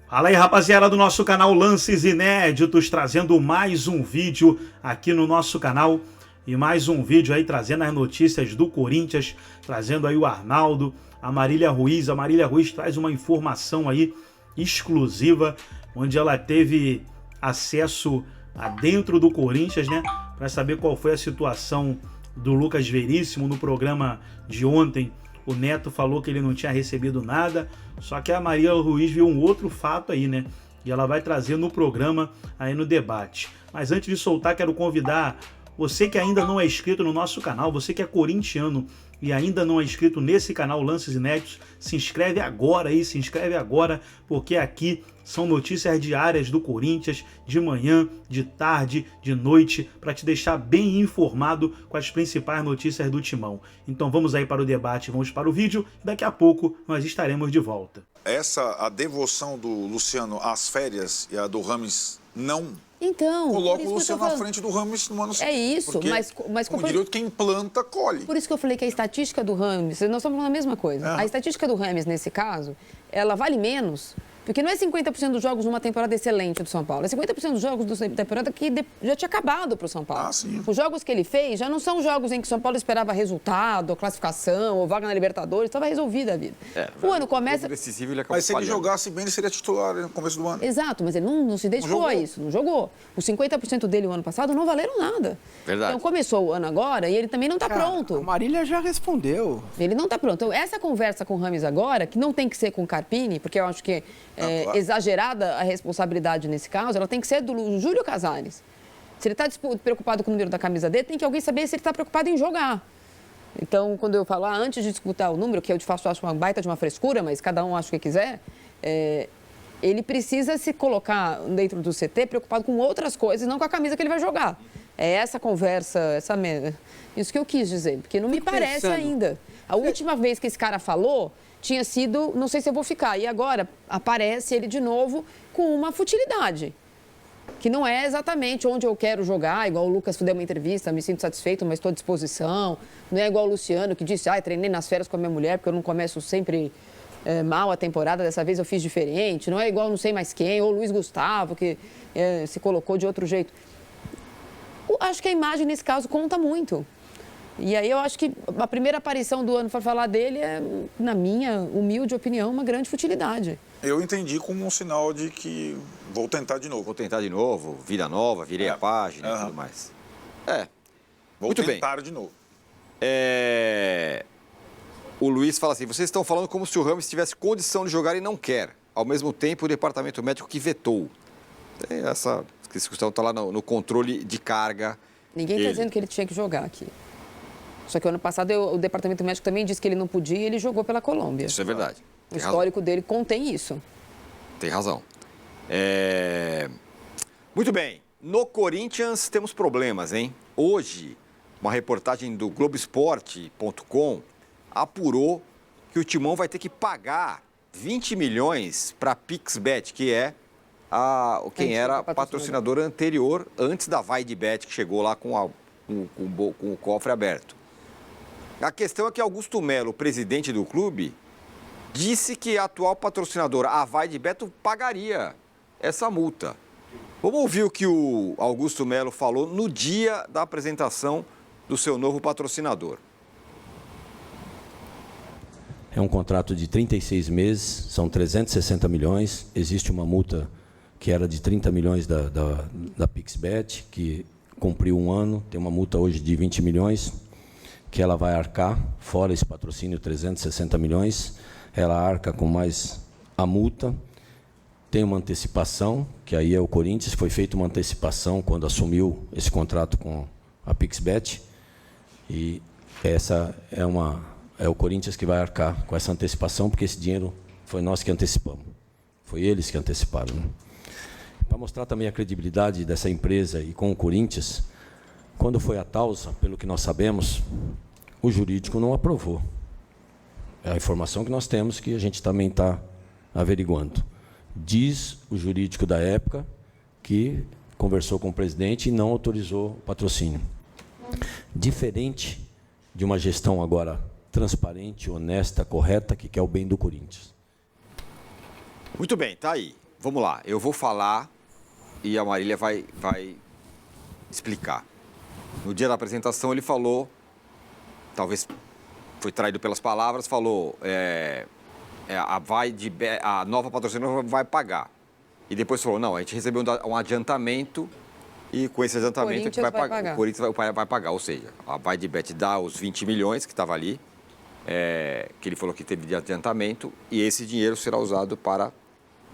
Fala aí, rapaziada do nosso canal Lances Inéditos, trazendo mais um vídeo aqui no nosso canal. E mais um vídeo aí trazendo as notícias do Corinthians, trazendo aí o Arnaldo, a Marília Ruiz. A Marília Ruiz traz uma informação aí exclusiva, onde ela teve acesso a dentro do Corinthians, né? Para saber qual foi a situação do Lucas Veríssimo. No programa de ontem, o Neto falou que ele não tinha recebido nada, só que a Marília Ruiz viu um outro fato aí, né? E ela vai trazer no programa, aí no debate. Mas antes de soltar, quero convidar você que ainda não é inscrito no nosso canal, você que é corintiano e ainda não é inscrito nesse canal Lances Inéditos, se inscreve agora aí, se inscreve agora, porque aqui são notícias diárias do Corinthians, de manhã, de tarde, de noite, para te deixar bem informado com as principais notícias do Timão. Então vamos aí para o debate, vamos para o vídeo, e daqui a pouco nós estaremos de volta. A devoção do Luciano às férias e a do Rames não... Então, coloca o Luciano na frente do Rames no ano seguinte. É isso, mas como diria, quem planta, colhe. Por isso que eu falei que a estatística do Rames, nós estamos falando a mesma coisa. A estatística do Rames, nesse caso, ela vale menos, porque não é 50% dos jogos numa temporada excelente do São Paulo, é 50% dos jogos da temporada que já tinha acabado para o São Paulo. Os jogos que ele fez já não são jogos em que o São Paulo esperava resultado, ou classificação, ou vaga na Libertadores, estava resolvida a vida. O ano começa... Decisivo, ele mas se ele jogasse bem, ele seria titular no começo do ano. Exato, mas ele não se dedicou a isso, não jogou. Os 50% dele o ano passado não valeram nada. Verdade. Então começou o ano agora e ele também não está pronto. A Marília já respondeu. Ele não está pronto. Então essa conversa com o Rames agora, que não tem que ser com o Carpini, porque eu acho que é exagerada a responsabilidade nesse caso, ela tem que ser do Júlio Casares. Se ele está preocupado com o número da camisa dele, tem que alguém saber se ele está preocupado em jogar. Então, quando eu falo, antes de disputar o número, que eu de fato acho uma baita de uma frescura, mas cada um acha o que quiser, ele precisa se colocar dentro do CT preocupado com outras coisas, não com a camisa que ele vai jogar. É essa conversa, isso que eu quis dizer, porque não me parece ainda. A última vez que esse cara falou tinha sido, não sei se eu vou ficar, e agora aparece ele de novo com uma futilidade, que não é exatamente onde eu quero jogar, igual o Lucas deu uma entrevista, me sinto satisfeito, mas estou à disposição. Não é igual o Luciano, que disse, treinei nas férias com a minha mulher, porque eu não começo sempre mal a temporada, dessa vez eu fiz diferente. Não é igual não sei mais quem, ou o Luiz Gustavo, que se colocou de outro jeito. Acho que a imagem, nesse caso, conta muito. E aí eu acho que a primeira aparição do ano para falar dele é, na minha humilde opinião, uma grande futilidade. Eu entendi como um sinal de que vou tentar de novo. Vou tentar de novo, vida nova, virei a página e tudo mais. Vou tentar de novo. O Luiz fala assim, vocês estão falando como se o Rames tivesse condição de jogar e não quer. Ao mesmo tempo, o departamento médico que vetou. Essa questão está lá no controle de carga. Ninguém está dizendo que ele tinha que jogar aqui. Só que ano passado o departamento médico também disse que ele não podia e ele jogou pela Colômbia. Isso é verdade. O histórico dele contém isso. Tem razão. Muito bem. No Corinthians temos problemas, hein? Hoje, uma reportagem do Globoesporte.com apurou que o Timão vai ter que pagar 20 milhões para a Pixbet, que é quem era patrocinador anterior, antes da VaideBet, que chegou lá com o cofre aberto. A questão é que Augusto Melo, presidente do clube, disse que a atual patrocinadora, a VaideBet, pagaria essa multa. Vamos ouvir o que o Augusto Melo falou no dia da apresentação do seu novo patrocinador. É um contrato de 36 meses, são 360 milhões. Existe uma multa que era de 30 milhões da Pixbet, que cumpriu um ano, tem uma multa hoje de 20 milhões, que ela vai arcar, fora esse patrocínio, 360 milhões, ela arca com mais a multa, tem uma antecipação, que aí é o Corinthians, foi feita uma antecipação quando assumiu esse contrato com a Pixbet, e essa é o Corinthians que vai arcar com essa antecipação, porque esse dinheiro foi nós que antecipamos, foi eles que anteciparam, né? Para mostrar também a credibilidade dessa empresa e com o Corinthians, quando foi a Tausa, pelo que nós sabemos, o jurídico não aprovou. É a informação que nós temos, que a gente também está averiguando. Diz o jurídico da época que conversou com o presidente e não autorizou o patrocínio. Diferente de uma gestão agora transparente, honesta, correta, que quer o bem do Corinthians. Muito bem, tá aí. vamos lá, eu vou falar e a Marília vai explicar. No dia da apresentação ele falou, talvez foi traído pelas palavras, falou a nova patrocinadora vai pagar. E depois falou, não, a gente recebeu um adiantamento e com esse adiantamento que vai pagar. O Corinthians vai pagar, ou seja, a VaiDeBet dá os 20 milhões que estava ali, que ele falou que teve de adiantamento, e esse dinheiro será usado para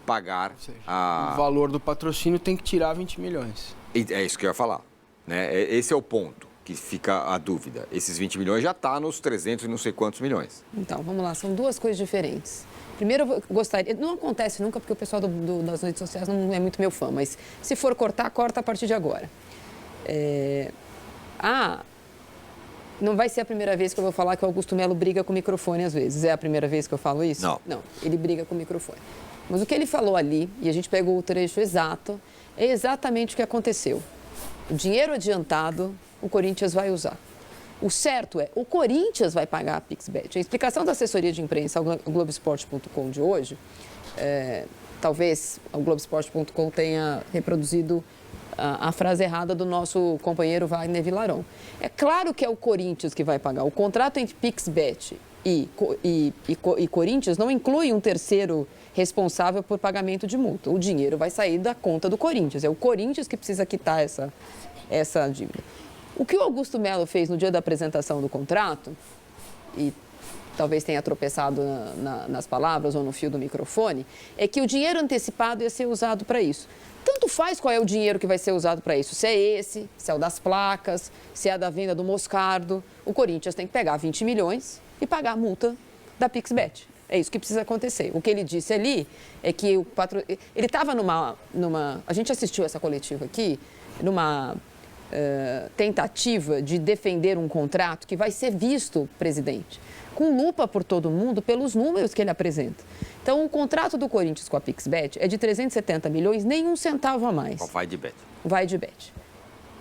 pagar o valor do patrocínio tem que tirar 20 milhões. É isso que eu ia falar. Né? Esse é o ponto que fica a dúvida. Esses 20 milhões já está nos 300 e não sei quantos milhões. Então, vamos lá, são duas coisas diferentes. Primeiro, eu gostaria... Não acontece nunca, porque o pessoal das redes sociais não é muito meu fã, mas se for cortar, corta a partir de agora. Não vai ser a primeira vez que eu vou falar que o Augusto Melo briga com o microfone às vezes. É a primeira vez que eu falo isso? Não. Não, ele briga com o microfone. Mas o que ele falou ali, e a gente pegou o trecho exato, é exatamente o que aconteceu. O dinheiro adiantado, o Corinthians vai usar. O certo é, o Corinthians vai pagar a PixBet. A explicação da assessoria de imprensa ao Globoesporte.com de hoje, talvez o Globoesporte.com tenha reproduzido a frase errada do nosso companheiro Wagner Villarão. É claro que é o Corinthians que vai pagar. O contrato entre PixBet e Corinthians não inclui um terceiro responsável por pagamento de multa. O dinheiro vai sair da conta do Corinthians. É o Corinthians que precisa quitar essa dívida. O que o Augusto Melo fez no dia da apresentação do contrato, e talvez tenha tropeçado nas palavras ou no fio do microfone, é que o dinheiro antecipado ia ser usado para isso. Tanto faz qual é o dinheiro que vai ser usado para isso. Se é esse, se é o das placas, se é a da venda do Moscardo. O Corinthians tem que pegar 20 milhões e pagar a multa da PixBet. É isso que precisa acontecer. O que ele disse ali é que ele estava numa... A gente assistiu essa coletiva aqui, numa tentativa de defender um contrato que vai ser visto, presidente, com lupa por todo mundo pelos números que ele apresenta. Então, o contrato do Corinthians com a PixBet é de 370 milhões, nem um centavo a mais. O VaiDeBet. VaiDeBet.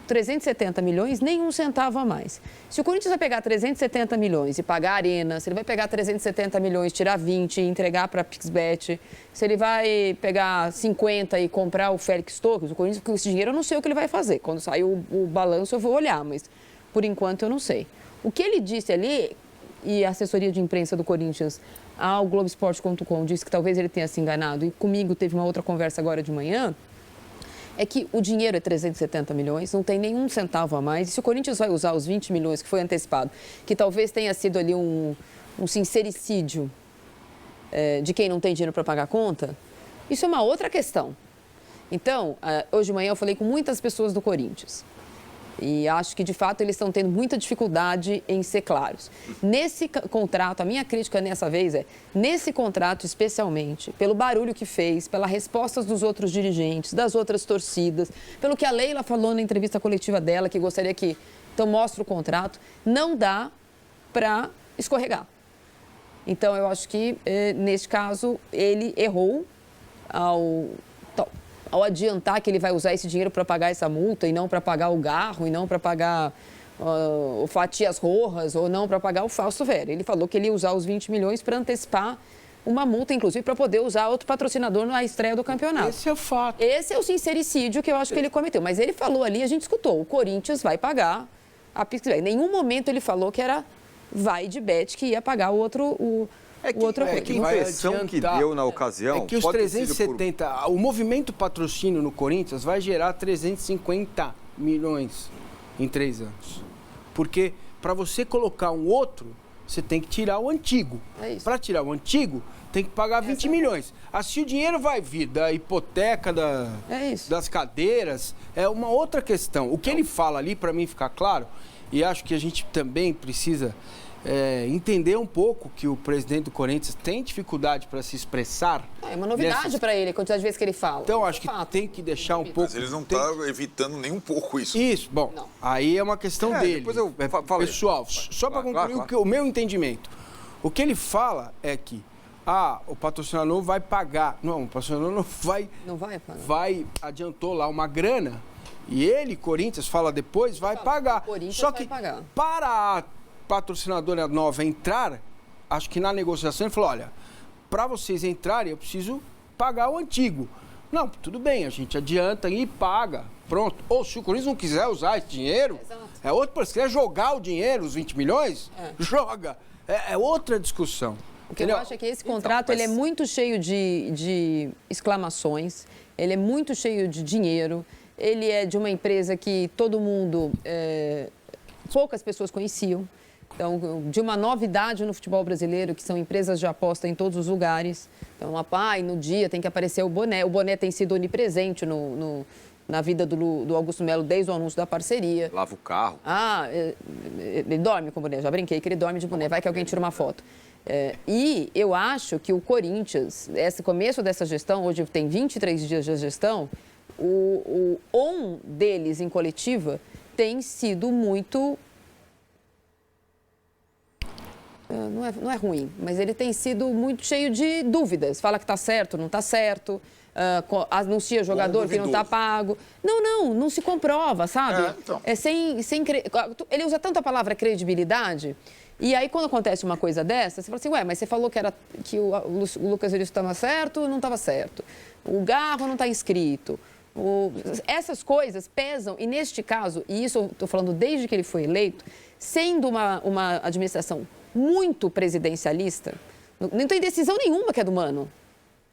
370 milhões, nem um centavo a mais. Se o Corinthians vai pegar 370 milhões e pagar a Arena, se ele vai pegar 370 milhões, tirar 20 e entregar para a PixBet, se ele vai pegar 50 e comprar o Félix Torres, o Corinthians, com esse dinheiro eu não sei o que ele vai fazer. Quando sair o balanço eu vou olhar, mas por enquanto eu não sei. O que ele disse ali, e a assessoria de imprensa do Corinthians ao Globoesporte.com disse que talvez ele tenha se enganado, e comigo teve uma outra conversa agora de manhã, é que o dinheiro é 370 milhões, não tem nenhum centavo a mais. E se o Corinthians vai usar os 20 milhões que foi antecipado, que talvez tenha sido ali um sincericídio de quem não tem dinheiro para pagar a conta, isso é uma outra questão. Então, hoje de manhã eu falei com muitas pessoas do Corinthians. E acho que, de fato, eles estão tendo muita dificuldade em ser claros. Nesse contrato, a minha crítica nessa vez nesse contrato especialmente, pelo barulho que fez, pelas respostas dos outros dirigentes, das outras torcidas, pelo que a Leila falou na entrevista coletiva dela, que gostaria que... Então, mostra o contrato. Não dá para escorregar. Então, eu acho que, neste caso, ele errou ao adiantar que ele vai usar esse dinheiro para pagar essa multa e não para pagar o Garro, e não para pagar o Fatias Rojas, ou não para pagar o Fausto Vera. Ele falou que ele ia usar os 20 milhões para antecipar uma multa, inclusive, para poder usar outro patrocinador na estreia do campeonato. Esse é o fato. Esse é o sincericídio que eu acho que ele cometeu. Mas ele falou ali, a gente escutou, o Corinthians vai pagar a PixBet. Em nenhum momento ele falou que era VaiDeBet que ia pagar o outro... A impressão que deu na ocasião... É que os 370... O movimento patrocínio no Corinthians vai gerar 350 milhões em 3 anos. Porque para você colocar um outro, você tem que tirar o antigo. Para tirar o antigo, tem que pagar 20 milhões. Assim o dinheiro vai vir da hipoteca, das cadeiras, é uma outra questão. O que ele fala ali, para mim ficar claro, e acho que a gente também precisa... entender um pouco que o presidente do Corinthians tem dificuldade para se expressar. É uma novidade para ele, a quantidade de vezes que ele fala. Então, acho que tem que deixar um pouco... Mas eles não estão evitando nem um pouco isso. Isso, bom, aí é uma questão dele. Depois eu pessoal, só para concluir o meu entendimento. O que ele fala é que o patrocinador vai pagar. Não, o patrocinador não vai pagar. Adiantou lá uma grana e ele, Corinthians, fala depois, vai pagar. Só que para a patrocinadora nova entrar, acho que na negociação ele falou, olha, para vocês entrarem eu preciso pagar o antigo, Não, tudo bem, a gente adianta e paga. Pronto. Ou se o Corinthians não quiser usar esse dinheiro, é outro. Se quiser jogar o dinheiro, os 20 milhões, joga. É outra discussão. O que eu acho é que esse contrato ele é muito cheio de exclamações, ele é muito cheio de dinheiro, ele é de uma empresa que todo mundo, poucas pessoas conheciam. Então, de uma novidade no futebol brasileiro, que são empresas de aposta em todos os lugares. Então, no dia tem que aparecer o boné. O boné tem sido onipresente na vida do Augusto Melo desde o anúncio da parceria. Lava o carro. Ele dorme com o boné. Já brinquei que ele dorme de boné. Vai que alguém tira uma foto. E eu acho que o Corinthians, esse começo dessa gestão, hoje tem 23 dias de gestão, o on deles em coletiva tem sido muito... Não é ruim, mas ele tem sido muito cheio de dúvidas. Fala que está certo, não está certo, anuncia jogador que não está pago. Não se comprova, sabe? Então. Ele usa tanto a palavra credibilidade, e aí quando acontece uma coisa dessa, você fala assim, mas você falou que o Lucas Veríssimo estava certo, não estava certo. O Garro não está inscrito. Essas coisas pesam, e neste caso, e isso eu estou falando desde que ele foi eleito, sendo uma administração muito presidencialista, não tem decisão nenhuma que é do Mano.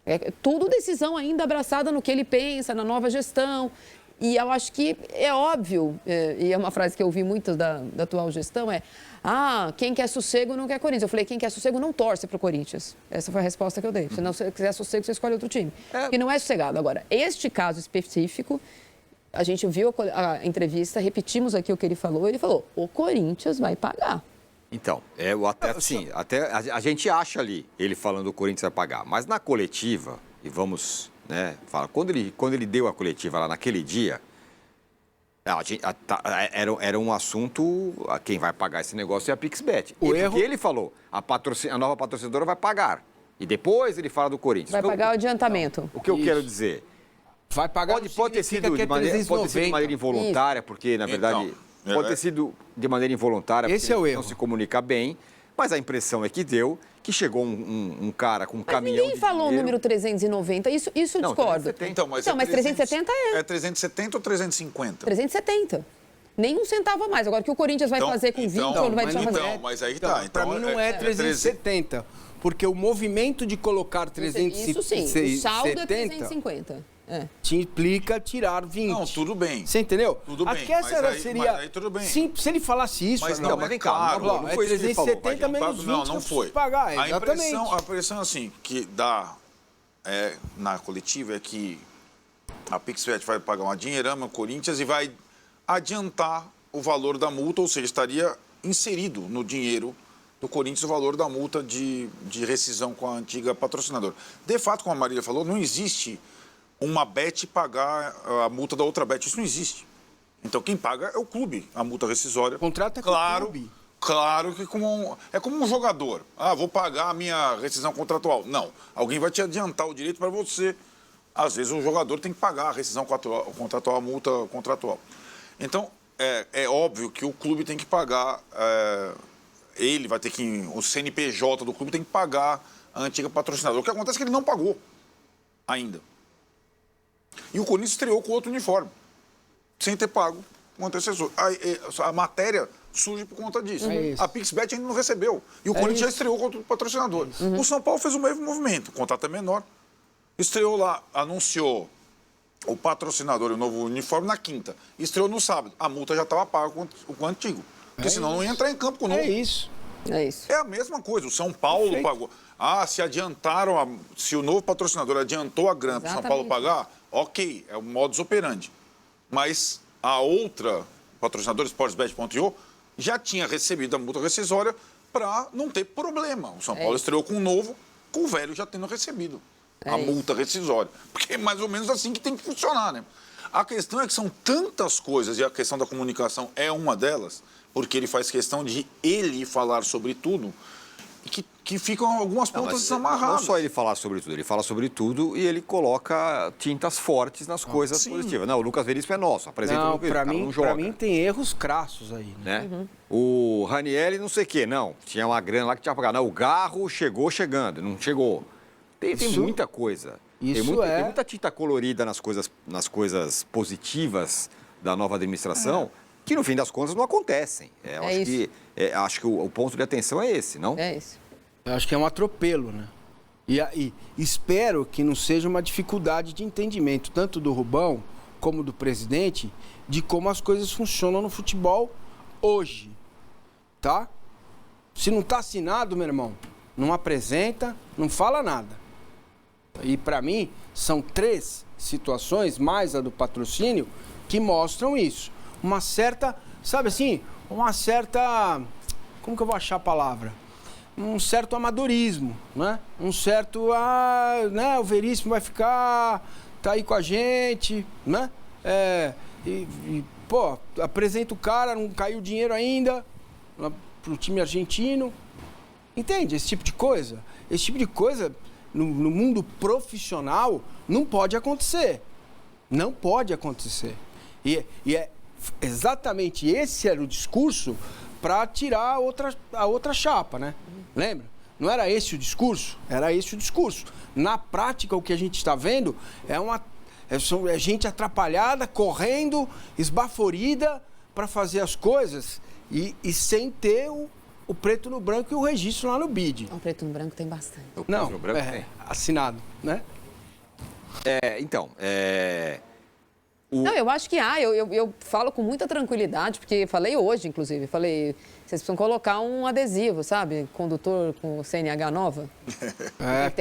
É tudo decisão ainda abraçada no que ele pensa, na nova gestão. E eu acho que é óbvio, e é uma frase que eu ouvi muito da atual gestão, quem quer sossego não quer Corinthians. Eu falei, quem quer sossego não torce para o Corinthians. Essa foi a resposta que eu dei. Se não quiser sossego, você escolhe outro time. Que não é sossegado. Agora, este caso específico, a gente viu a entrevista, repetimos aqui o que ele falou o Corinthians vai pagar. Então, até a gente acha ali, ele falando o Corinthians vai pagar, mas na coletiva, e vamos, falar, quando ele deu a coletiva lá naquele dia, era um assunto, quem vai pagar esse negócio é a PixBet. Porque ele falou, a nova patrocinadora vai pagar, e depois ele fala do Corinthians. Vai pagar o adiantamento. Então, o que eu quero dizer, vai pagar pode ter sido de maneira involuntária, porque, na verdade... Pode ter sido de maneira involuntária, esse é o erro. Não se comunica bem, mas a impressão é que deu, que chegou um cara com um caminhão de ninguém falou o número 390, isso eu discordo. 370. Mas 370 é. É 370 ou 350? 370. Nem um centavo a mais. Agora, o que o Corinthians vai fazer com 20 ou não vai deixar fazer? Mas aí tá. Para mim não é 370, porque o movimento de colocar 370... Isso sim, o saldo é 350. Te implica tirar 20. Não, tudo bem. Você entendeu? Tudo bem. Aqui essa seria... Mas aí tudo bem. Sim, se ele falasse isso... Mas não, vem cá. Claro, não é 370 menos 20 não foi. Pagar, exatamente. A impressão assim, que dá na coletiva é que a PixBet vai pagar uma dinheirama ao Corinthians e vai adiantar o valor da multa, ou seja, estaria inserido no dinheiro do Corinthians o valor da multa de rescisão com a antiga patrocinadora. De fato, como a Marília falou, não existe uma bet pagar a multa da outra bet. Isso não existe. Então, quem paga é o clube, a multa rescisória. Contrata com o clube. Claro que é como um jogador. Vou pagar a minha rescisão contratual. Não. Alguém vai te adiantar o direito para você. Às vezes, o jogador tem que pagar a rescisão contratual, a multa contratual. Então, é óbvio que o clube tem que pagar... ele vai ter que... O CNPJ do clube tem que pagar a antiga patrocinadora. O que acontece é que ele não pagou ainda. E o Corinthians estreou com outro uniforme, sem ter pago o antecessor. A matéria surge por conta disso. A PixBet ainda não recebeu. E o Corinthians já estreou com outro patrocinador. O São Paulo fez o mesmo movimento. O contrato é menor. Estreou lá, anunciou o patrocinador e o novo uniforme na quinta. Estreou no sábado. A multa já estava paga com o antigo. Porque senão não ia entrar em campo com o novo. É isso. É a mesma coisa. O São Paulo pagou. Se adiantaram, se o novo patrocinador adiantou a grana para o São Paulo pagar, ok, é o modus operandi. Mas a outra patrocinadora, Sportsbet.io, já tinha recebido a multa rescisória para não ter problema. O São Paulo estreou com o novo, com o velho já tendo recebido a multa rescisória. Porque é mais ou menos assim que tem que funcionar, né? A questão é que são tantas coisas, e a questão da comunicação é uma delas, porque ele faz questão de ele falar sobre tudo, que ficam algumas pontas desamarradas. Não só ele falar sobre tudo, ele fala sobre tudo e ele coloca tintas fortes nas coisas positivas. Não, o Lucas Veríssimo é nosso, apresenta o Lucas Veríssimo. Pra mim tem erros crassos aí. Né? O Ranieri não sei o quê, não, tinha uma grana lá que tinha que pagar. Não, o Garro chegando, não chegou. Tem muita coisa. Isso tem muita tinta colorida nas coisas positivas da nova administração, que no fim das contas não acontecem. Acho que o ponto de atenção é esse, não? É isso. Eu acho que é um atropelo, né? E espero que não seja uma dificuldade de entendimento, tanto do Rubão como do presidente, de como as coisas funcionam no futebol hoje, tá? Se não tá assinado, meu irmão, não apresenta, não fala nada. E para mim, são 3 situações, mais a do patrocínio, que mostram isso. Uma certa, sabe assim, como que eu vou achar a palavra? Um certo amadorismo, né? Um certo, né? O Veríssimo vai ficar, tá aí com a gente, né? Pô, apresenta o cara, não caiu o dinheiro ainda pro time argentino. Entende? Esse tipo de coisa. Esse tipo de coisa, no mundo profissional, não pode acontecer. Não pode acontecer. E é exatamente esse era o discurso para tirar a outra chapa, né? Lembra? Não era esse o discurso? Era esse o discurso. Na prática, o que a gente está vendo é gente atrapalhada, correndo, esbaforida para fazer as coisas e sem ter o preto no branco e o registro lá no BID. O preto no branco tem bastante. Não, assinado, né? Não, eu acho que eu falo com muita tranquilidade, porque falei hoje, inclusive, vocês precisam colocar um adesivo, sabe? Condutor com CNH nova.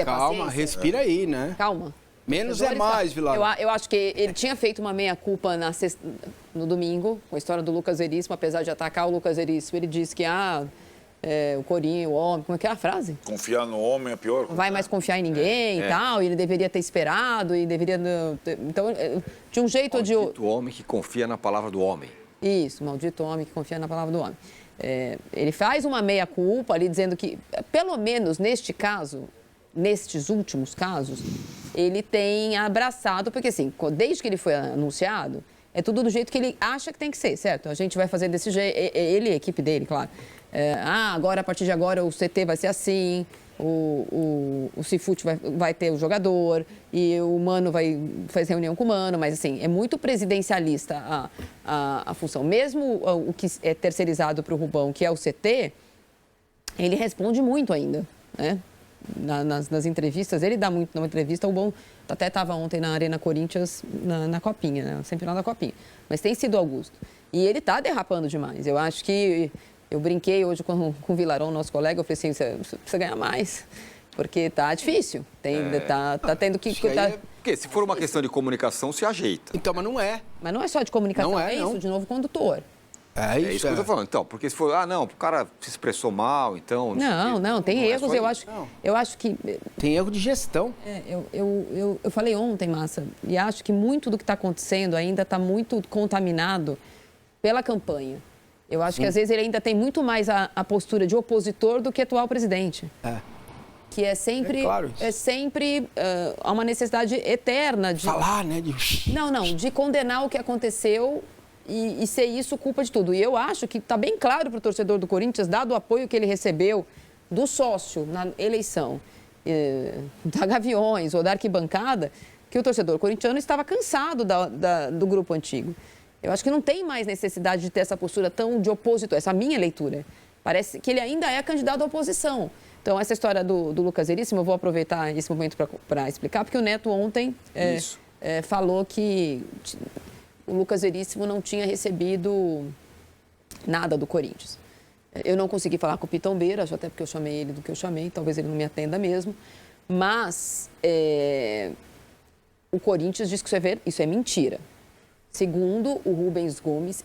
Calma, paciência. Respira aí, né? Calma. Menos é mais, Vilar. Eu acho que ele tinha feito uma meia-culpa no domingo, com a história do Lucas Veríssimo, apesar de atacar o Lucas Veríssimo, ele disse que, o Corinho, o homem, como é que é a frase? Confiar no homem é pior. Não vai mais confiar em ninguém e tal, e ele deveria ter esperado, e deveria... Então, de um jeito ou de outro... Maldito homem que confia na palavra do homem. Isso, maldito homem que confia na palavra do homem. Ele faz uma meia-culpa ali, dizendo que, pelo menos neste caso, nestes últimos casos, ele tem abraçado, porque assim, desde que ele foi anunciado, é tudo do jeito que ele acha que tem que ser, certo? A gente vai fazer desse jeito, ele e a equipe dele, claro. Agora, a partir de agora, o CT vai ser assim, o Cifute vai ter o jogador, e o Mano vai fazer reunião com o Mano, mas assim, é muito presidencialista a função. Mesmo o que é terceirizado para o Rubão, que é o CT, ele responde muito ainda, né? Nas entrevistas, ele dá muito numa entrevista, o Bom até estava ontem na Arena Corinthians, na Copinha, né? Sempre lá na Copinha, mas tem sido Augusto. E ele está derrapando demais. Eu acho que, eu brinquei hoje com o Vilarão, nosso colega, eu falei assim, você precisa ganhar mais, porque tá difícil, tá tendo que... Porque se for uma questão de comunicação, se ajeita. Então, mas não é. Mas não é só de comunicação, não é isso, de novo condutor. É isso que eu tô falando. Então, porque se for, o cara se expressou mal, então... Não, tem erros, eu acho que... Tem erro de gestão. Eu falei ontem, Massa, e acho que muito do que está acontecendo ainda está muito contaminado pela campanha. Eu acho que às vezes ele ainda tem muito mais a postura de opositor do que atual presidente. Que é sempre... há uma necessidade eterna de... Falar, né? Não, de condenar o que aconteceu... E ser isso culpa de tudo. E eu acho que está bem claro para o torcedor do Corinthians, dado o apoio que ele recebeu do sócio na eleição da Gaviões ou da arquibancada, que o torcedor corintiano estava cansado do grupo antigo. Eu acho que não tem mais necessidade de ter essa postura tão de opositor. Essa é a minha leitura. Parece que ele ainda é candidato à oposição. Então, essa história do Lucas Veríssimo, eu vou aproveitar esse momento para explicar, porque o Neto ontem falou que... o Lucas Veríssimo não tinha recebido nada do Corinthians. Eu não consegui falar com o Pitombeira, até porque eu chamei ele do que eu chamei, talvez ele não me atenda mesmo. Mas o Corinthians diz que isso é mentira. Segundo o Rubens Gomes,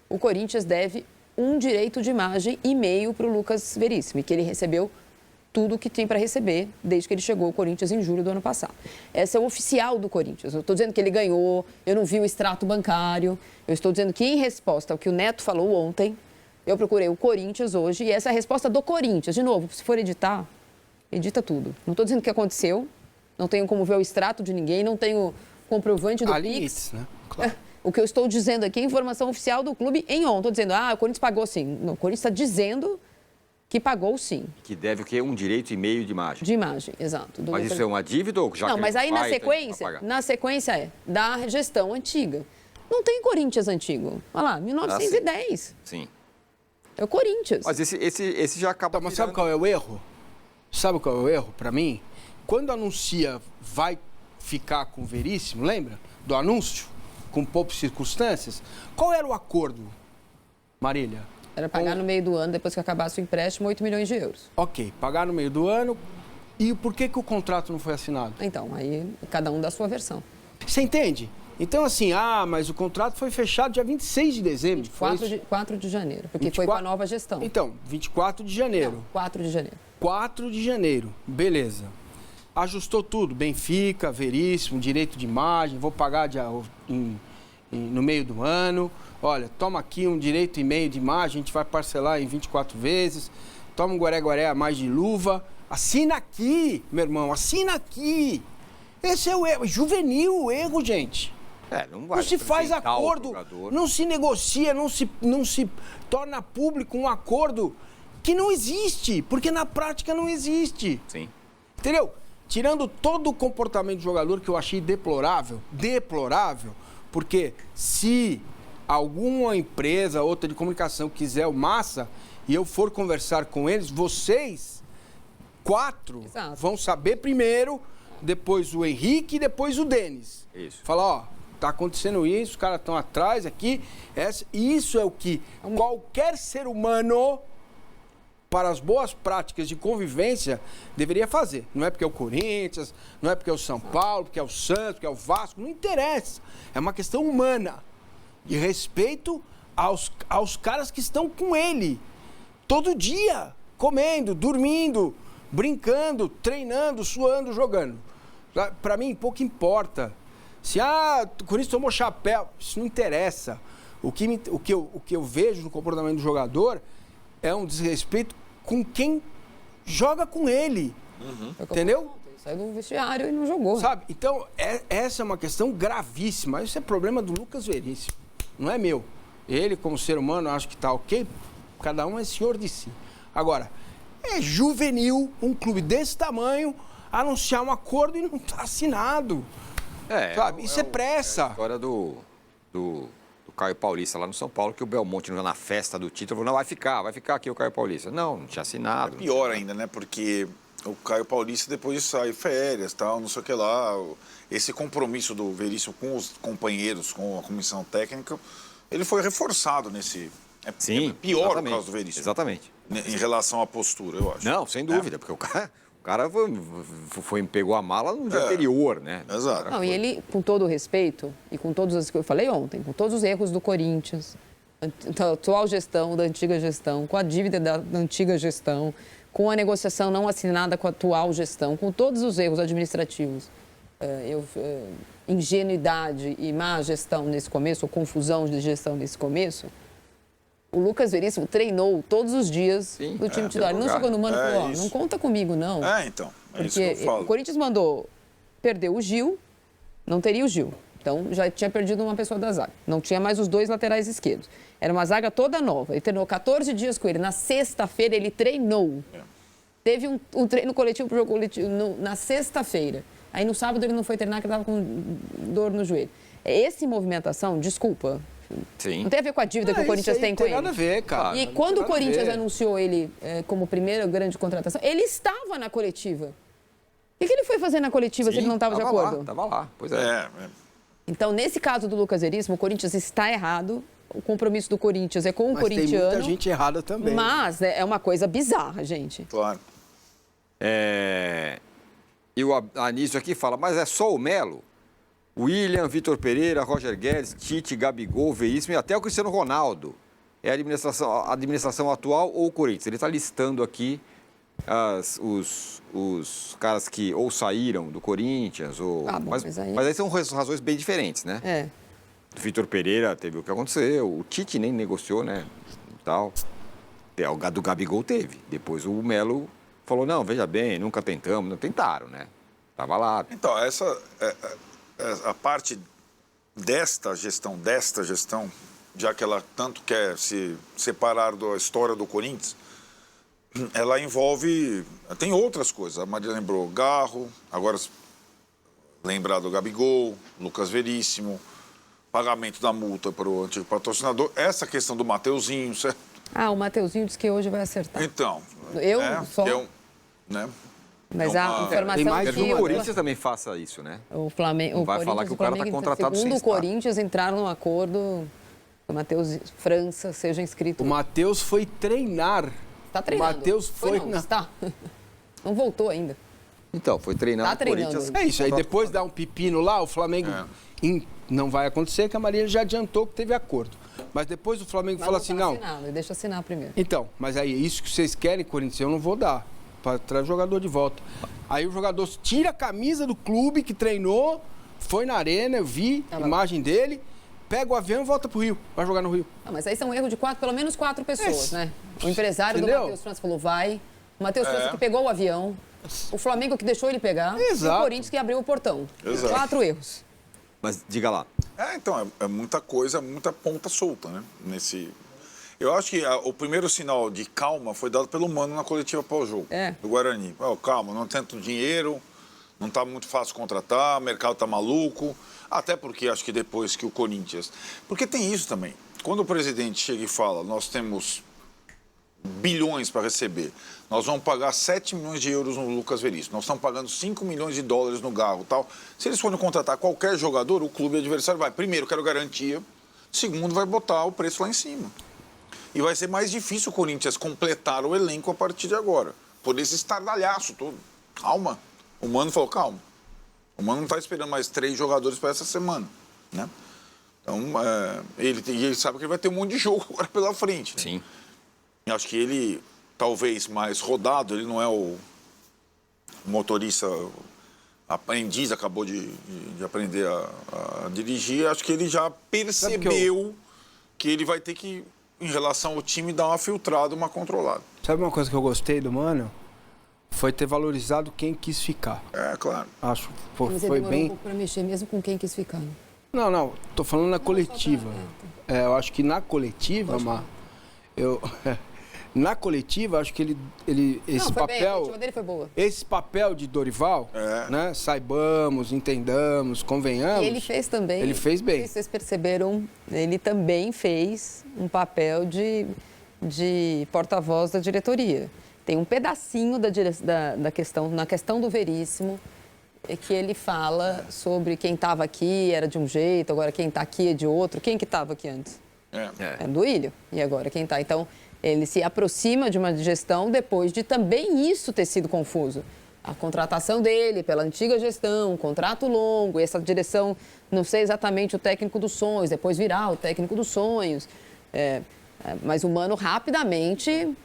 o Corinthians deve um direito de imagem e meio para o Lucas Veríssimo, e que ele recebeu tudo o que tem para receber desde que ele chegou ao Corinthians em julho do ano passado. Essa é o oficial do Corinthians. Eu estou dizendo que ele ganhou, eu não vi o extrato bancário, eu estou dizendo que, em resposta ao que o Neto falou ontem, eu procurei o Corinthians hoje, e essa é a resposta do Corinthians. De novo, se for editar, edita tudo. Não estou dizendo que aconteceu, não tenho como ver o extrato de ninguém, não tenho comprovante do Pix. Né? Claro. O que eu estou dizendo aqui é informação oficial do clube em ontem. Estou dizendo, o Corinthians pagou sim. Não, o Corinthians está dizendo que pagou sim. Que deve o quê? Um direito e meio de imagem. De imagem, exato. Mas isso é uma dívida ou já Não, que mas ele aí vai, tem que pagar? na sequência é da gestão antiga. Não tem Corinthians antigo. Olha lá, 1910. Sim. É o Corinthians. Mas esse já acaba. Tá, mas sabe qual é o erro? Sabe qual é o erro para mim? Quando anuncia vai ficar com o Veríssimo, lembra? Do anúncio, com poucas circunstâncias. Qual era o acordo, Marília? Era pagar no meio do ano, depois que acabasse o empréstimo, 8 milhões de euros. Ok, pagar no meio do ano. E por que o contrato não foi assinado? Então, aí cada um dá a sua versão. Você entende? Então, assim, mas o contrato foi fechado dia 26 de dezembro. 4 de janeiro, porque 24... foi com a nova gestão. Então, 24 de janeiro. Não, 4 de janeiro. 4 de janeiro, beleza. Ajustou tudo, Benfica, Veríssimo, direito de imagem, vou pagar no meio do ano. Olha, toma aqui um direito e meio de imagem, a gente vai parcelar em 24 vezes. Toma um guaré-guaré a mais de luva. Assina aqui, meu irmão, assina aqui. Esse é o erro, juvenil o erro, gente. Não se faz acordo, não se negocia, não se torna público um acordo que não existe, porque na prática não existe. Sim. Entendeu? Tirando todo o comportamento do jogador que eu achei deplorável, porque se alguma empresa, outra de comunicação quiser o Massa e eu for conversar com eles, vocês 4 vão saber primeiro, depois o Henrique e depois o Denis. Isso. Falar, tá acontecendo isso, os caras estão atrás aqui. Isso é o que qualquer ser humano, para as boas práticas de convivência, deveria fazer. Não é porque é o Corinthians, não é porque é o São Paulo, porque é o Santos, porque é o Vasco, não interessa. É uma questão humana, de respeito aos caras que estão com ele. Todo dia, comendo, dormindo, brincando, treinando, suando, jogando. Para mim, pouco importa. Se o Corinthians tomou chapéu, isso não interessa. O que eu vejo no comportamento do jogador é um desrespeito com quem joga com ele. Entendeu? Ele saiu do vestiário e não jogou. Sabe? Então, essa é uma questão gravíssima. Isso é problema do Lucas Veríssimo. Não é meu. Ele, como ser humano, acho que tá ok. Cada um é senhor de si. Agora, é juvenil um clube desse tamanho anunciar um acordo e não tá assinado. Sabe? Isso é pressa. É a história do Caio Paulista lá no São Paulo, que o Belmonte, na festa do título, falou, não, vai ficar aqui o Caio Paulista. Não tinha assinado. É pior ainda, né? Porque o Caio Paulista depois sai férias, tal, não sei o que lá. Esse compromisso do Veríssimo com os companheiros, com a comissão técnica, ele foi reforçado nesse... Sim, é pior exatamente, o caso do Veríssimo. Exatamente. Em relação à postura, eu acho. Não, sem dúvida, porque o cara pegou a mala no dia anterior, né? Exato. Não, e ele, com todo o respeito, e com todos os que eu falei ontem, com todos os erros do Corinthians, da atual gestão, da antiga gestão, com a dívida da antiga gestão, com a negociação não assinada com a atual gestão, com todos os erros administrativos, ingenuidade e má gestão nesse começo, ou confusão de gestão nesse começo, o Lucas Veríssimo treinou todos os dias do time titular. Ele não chegou no Mano e falou, não conta comigo, não. Então. Porque isso que eu falo. o Corinthians perdeu o Gil, não teria o Gil. Então, já tinha perdido uma pessoa da zaga. Não tinha mais os 2 laterais esquerdos. Era uma zaga toda nova. Ele treinou 14 dias com ele. Na sexta-feira, ele treinou. Teve um treino coletivo, pro jogo coletivo na sexta-feira. Aí, no sábado, ele não foi treinar, porque estava com dor no joelho. Essa movimentação, desculpa... Sim. Não tem a ver com a dívida que o Corinthians tem com ele. Não tem nada a ver, cara. E quando o Corinthians anunciou ele como primeira grande contratação, ele estava na coletiva. O que ele foi fazer na coletiva se ele não estava de acordo? Estava lá, pois é. Então, nesse caso do Lucas Veríssimo, o Corinthians está errado. O compromisso do Corinthians é com o corintiano. Tem muita gente errada também. Mas é uma coisa bizarra, gente. Claro. E o Anísio aqui fala, mas é só o Melo? William, Vitor Pereira, Roger Guedes, Tite, Gabigol, Veríssimo e até o Cristiano Ronaldo. É a administração atual ou o Corinthians? Ele está listando aqui os caras que ou saíram do Corinthians, ou... mas aí são razões bem diferentes, né? O Vitor Pereira teve o que aconteceu, o Tite nem negociou, né? Tal. O do Gabigol teve. Depois o Melo falou, não, veja bem, nunca tentamos. Não tentaram, né? Tava lá. Então, a parte desta gestão, já que ela tanto quer se separar da história do Corinthians, ela envolve... Tem outras coisas. A Maria lembrou Garro, agora lembrar do Gabigol, Lucas Veríssimo, pagamento da multa para o antigo patrocinador, essa questão do Mateuzinho, certo? Ah, o Mateuzinho disse que hoje vai acertar. Então... Eu só... né? Mas É a uma- informação Tem mais que Que o Corinthians também faça isso, né? o Flamengo, Não vai falar que o cara tá contratado sem segundo o estar. Corinthians, entraram num acordo que o Matheus França seja inscrito. O Matheus foi treinar. Está treinando. O Matheus foi... não, está. Não voltou ainda. Então, foi treinar Tá no treinando. Corinthians. É isso, aí depois dá um pepino lá, o Flamengo... Não vai acontecer, que a Maria já adiantou que teve acordo. Mas depois o Flamengo Mas fala não assim, tá não... assinado, deixa assinar primeiro. Então, mas aí, isso que vocês querem, Corinthians, eu não vou dar. Para trazer o jogador de volta. Aí o jogador tira a camisa do clube que treinou, foi na arena, eu vi a imagem dele, pega o avião e volta pro Rio. Vai jogar no Rio. Ah, mas aí são um erro de pelo menos quatro pessoas, né? O empresário Entendeu? do Matheus França falou, vai. O Matheus França que pegou o avião. O Flamengo que deixou ele pegar. Exato. E o Corinthians que abriu o portão. Exato. 4 erros. Mas diga lá. Então, é muita coisa, muita ponta solta, né? Eu acho que o primeiro sinal de calma foi dado pelo Mano na coletiva pós-jogo do Guarani. Calma, não tem tanto dinheiro, não está muito fácil contratar, o mercado está maluco. Até porque acho que depois que o Corinthians... Porque tem isso também. Quando o presidente chega e fala, nós temos bilhões para receber, nós vamos pagar 7 milhões de euros no Lucas Veríssimo, nós estamos pagando 5 milhões de dólares no Garro e tal. Se eles forem contratar qualquer jogador, o clube adversário vai, primeiro, quero garantia, segundo, vai botar o preço lá em cima. E vai ser mais difícil o Corinthians completar o elenco a partir de agora. Por esse estardalhaço todo. Calma. O Mano falou, calma. O Mano não está esperando mais 3 jogadores para essa semana, né? Então, ele sabe que ele vai ter um monte de jogo agora pela frente. Né? Sim. Eu acho que ele, talvez mais rodado, ele não é o motorista aprendiz, acabou de aprender a dirigir. Acho que ele já percebeu que ele vai ter que, em relação ao time, dar uma filtrada, uma controlada. Sabe uma coisa que eu gostei do Mano? Foi ter valorizado quem quis ficar. É, claro. Acho que Mas ele foi demorou bem... um pouco para mexer, mesmo com quem quis ficar. Não, tô falando na coletiva. Eu acho que na coletiva, na coletiva, acho que ele esse Não, foi bem, a papel, coletiva dele foi boa. esse papel de Dorival, né? Saibamos, entendamos, convenhamos. E ele fez também. Ele fez bem. Não sei se vocês perceberam, ele também fez um papel de porta-voz da diretoria. Tem um pedacinho da questão, na questão do Veríssimo, que ele fala sobre quem estava aqui era de um jeito, agora quem está aqui é de outro. Quem que estava aqui antes? Era do Ilho. E agora quem está? Então, ele se aproxima de uma gestão depois de também isso ter sido confuso. A contratação dele pela antiga gestão, um contrato longo, essa direção, não sei exatamente o técnico dos sonhos, depois virar o técnico dos sonhos. Mas o Mano rapidamente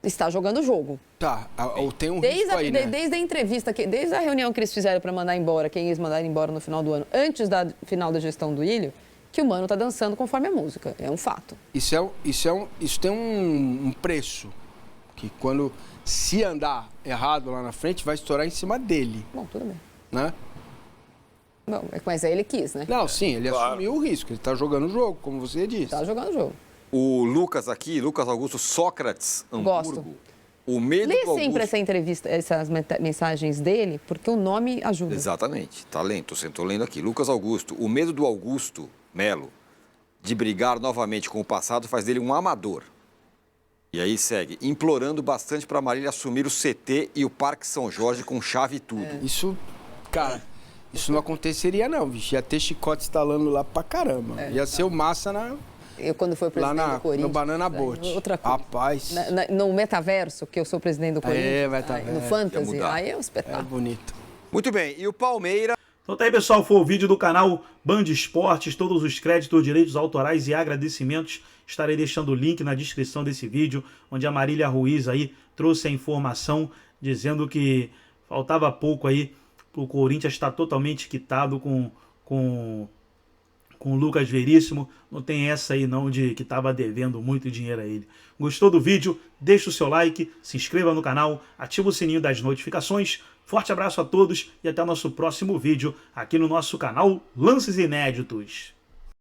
está jogando o jogo. Tá, tem um risco aí, né? Desde a entrevista, desde a reunião que eles fizeram para mandar embora, quem eles mandaram embora no final do ano, antes da final da gestão do Ilho, que o Mano está dançando conforme a música. É um fato. Isso tem um preço, que quando se andar errado lá na frente, vai estourar em cima dele. Bom, tudo bem. Né? Bom, mas aí ele quis, né? Não, sim, ele assumiu o risco. Ele está jogando o jogo, como você disse. Está jogando o jogo. O Lucas aqui, Lucas Augusto Sócrates, Hamburgo. Gosto. O medo Lê do sempre Augusto... essa entrevista, essas mensagens dele, porque o nome ajuda. Exatamente, talento, estou lendo aqui. Lucas Augusto, o medo do Augusto Melo de brigar novamente com o passado faz dele um amador. E aí segue, implorando bastante para Marília assumir o CT e o Parque São Jorge com chave e tudo. Isso, cara, isso não aconteceria não, bicho. Ia ter chicote instalando lá pra caramba. Ia ser o Massa quando foi presidente do Corinthians. no Banana Boat. Outra coisa. Rapaz. No metaverso, que eu sou presidente do Corinthians. metaverso. No Fantasy, aí é um espetáculo. É bonito. Muito bem, e o Palmeiras... Então tá aí, pessoal, foi o vídeo do canal Band Esportes, todos os créditos, direitos autorais e agradecimentos. Estarei deixando o link na descrição desse vídeo, onde a Marília Ruiz aí trouxe a informação dizendo que faltava pouco aí pro Corinthians estar totalmente quitado com o Lucas Veríssimo. Não tem essa aí não de que estava devendo muito dinheiro a ele. Gostou do vídeo? Deixa o seu like, se inscreva no canal, ativa o sininho das notificações. Forte abraço a todos e até o nosso próximo vídeo aqui no nosso canal Lances Inéditos.